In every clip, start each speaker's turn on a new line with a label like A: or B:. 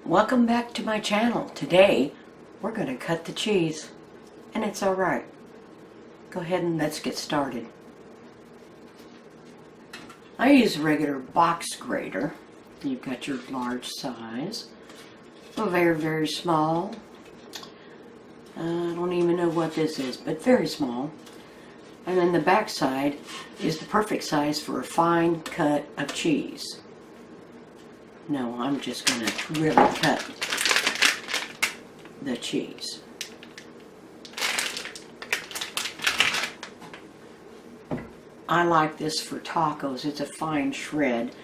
A: Welcome back to my channel. Today we're going to cut the cheese, and it's alright. Go ahead and let's get started. I use a regular box grater. You've got your large size, a very small. I don't even know what this is, but very small. And then the back side is the perfect size for a fine cut of cheese. No, I'm just going to really cut the cheese. I like this for tacos. It's a fine shred.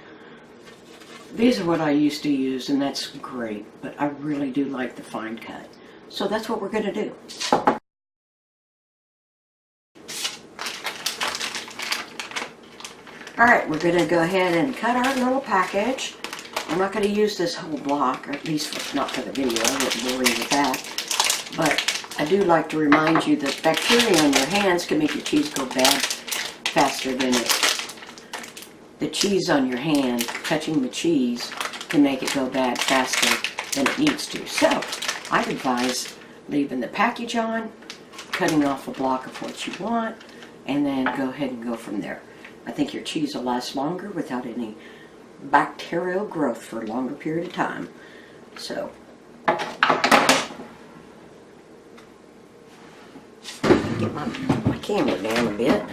A: These are what I used to use, and that's great, but I really do like the fine cut. So that's what we're going to do. Alright, we're going to go ahead and cut our little package. I'm not going to use this whole block, or at least not for the video. I wouldn't bore you with that. But I do like to remind you that bacteria on your hands can make your cheese go bad faster than the cheese on your hand. Touching the cheese can make it go bad faster than it needs to. So I'd advise leaving the package on, cutting off a block of what you want, and then go ahead and go from there. I think your cheese will last longer without any bacterial growth for a longer period of time. So get my camera down a bit.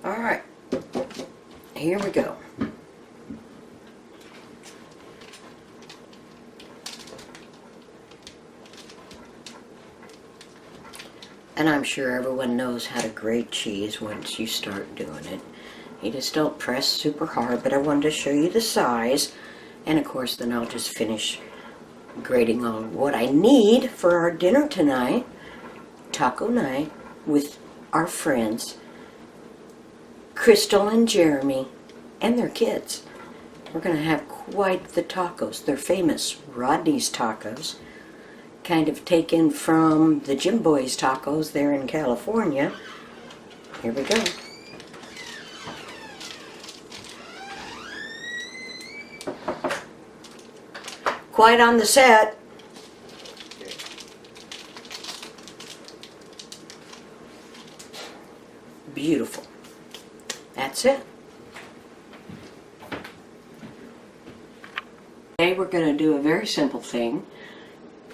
A: Alright, here we go. And I'm sure everyone knows how to grate cheese once you start doing it. You just don't press super hard, but I wanted to show you the size. And of course then I'll just finish grating on what I need for our dinner tonight, taco night, with our friends Crystal and Jeremy and their kids. We're going to have quite the tacos. They're famous Rodney's tacos, kind of taken from the Jim Boy's tacos there in California. Here we go. Quite on the set. Beautiful. That's it. Today we're going to do a very simple thing,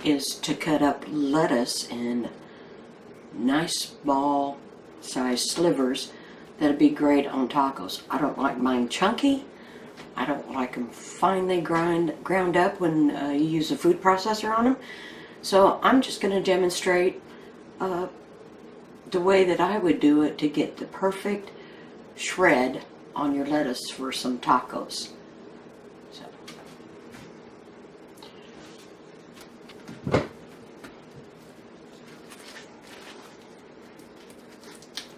A: is to cut up lettuce in nice ball size slivers that'd be great on tacos. I don't like mine chunky. I don't like them finely ground up when you use a food processor on them. So I'm just going to demonstrate the way that I would do it to get the perfect shred on your lettuce for some tacos. So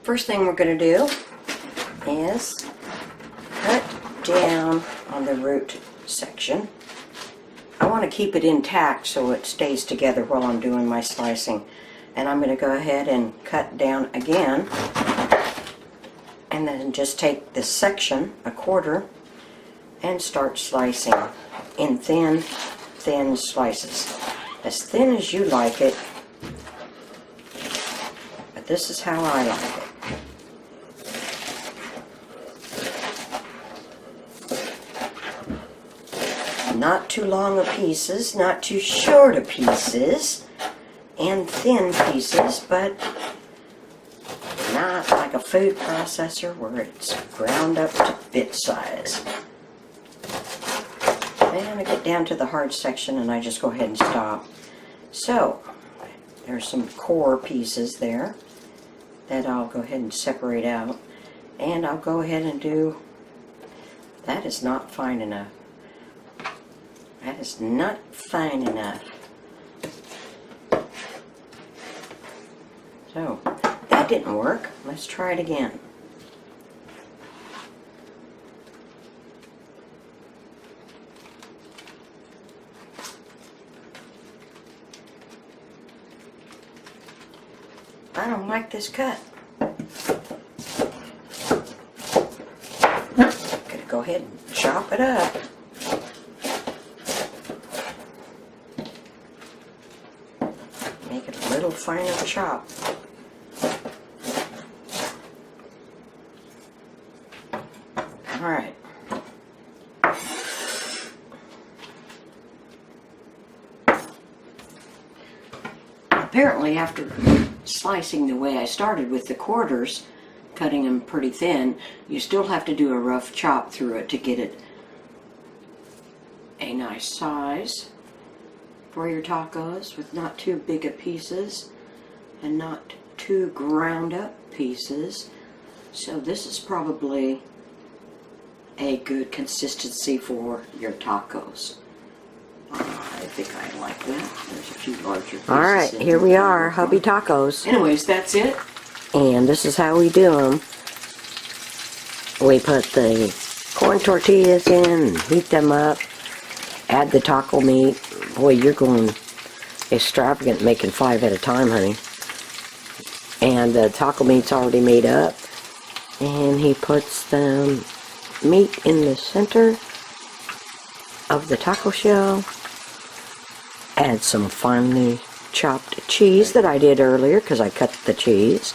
A: first thing we're going to do is cut down on the root section. I want to keep it intact so it stays together while I'm doing my slicing. And I'm going to go ahead and cut down again, and then just take this section, a quarter, and start slicing in thin slices. As thin as you like it, but this is how I like it. Not too long of pieces, not too short of pieces, and thin pieces, but not like a food processor where it's ground up to bit size. And I get down to the hard section and I just go ahead and stop. So there's some core pieces there that I'll go ahead and separate out, and I'll go ahead and do, that is not fine enough. That is not fine enough. So that that didn't work. Let's try it again. I don't like this cut. Gonna go ahead and chop it up. Make it a little finer chop. Alright. Apparently, after slicing the way I started with the quarters, cutting them pretty thin, you still have to do a rough chop through it to get it a nice size for your tacos, with not too big of pieces and not too ground up pieces. So this is probably a good consistency for your tacos. I think I like that. There's a few larger pieces. Alright, here we are, Hubby tacos. Anyways, that's it. And this is how we do them. We put the corn tortillas in, and heat them up, add the taco meat. Boy, you're going extravagant making 5 at a time, honey. And the taco meat's already made up. And he puts the meat in the center of the taco shell. Add some finely chopped cheese that I did earlier because I cut the cheese.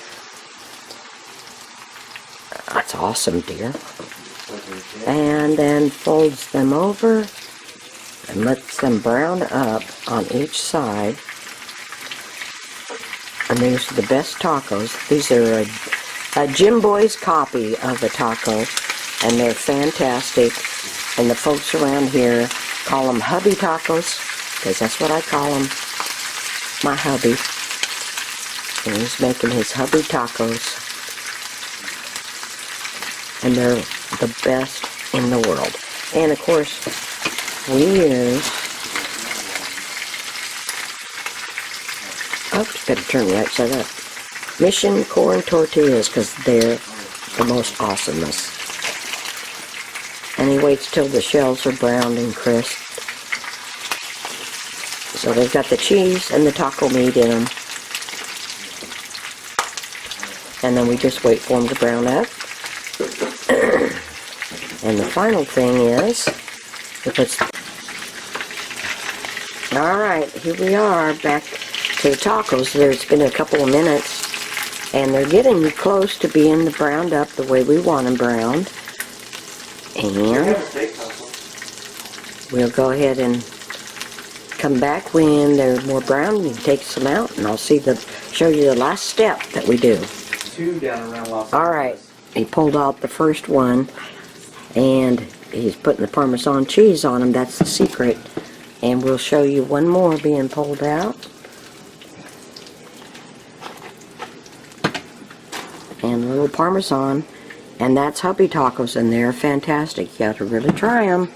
A: That's awesome, dear. And then folds them over and lets them brown up on each side. And these are the best tacos. These are a Jim Boy's copy of a taco, and they're fantastic. And the folks around here call them Hubby tacos, because that's what I call them. My hubby. And he's making his Hubby tacos. And they're the best in the world. And of course, we use... Oops, gotta turn the right side up. Mission Corn Tortillas, because they're the most awesomeness. And he waits till the shells are browned and crisp. So they've got the cheese and the taco meat in them. And then we just wait for them to brown up. And the final thing is, we put... Alright, here we are, back to the tacos. It's been a couple of minutes, and they're getting close to being browned up the way we want them browned. And we'll go ahead and come back when they're more brown. You can take some out, and I'll show you the last step that we do. Alright, he pulled out the first one, and he's putting the Parmesan cheese on them. That's the secret. And we'll show you one more being pulled out. And a little Parmesan. And that's Hubby tacos, and they're fantastic. You have to really try them.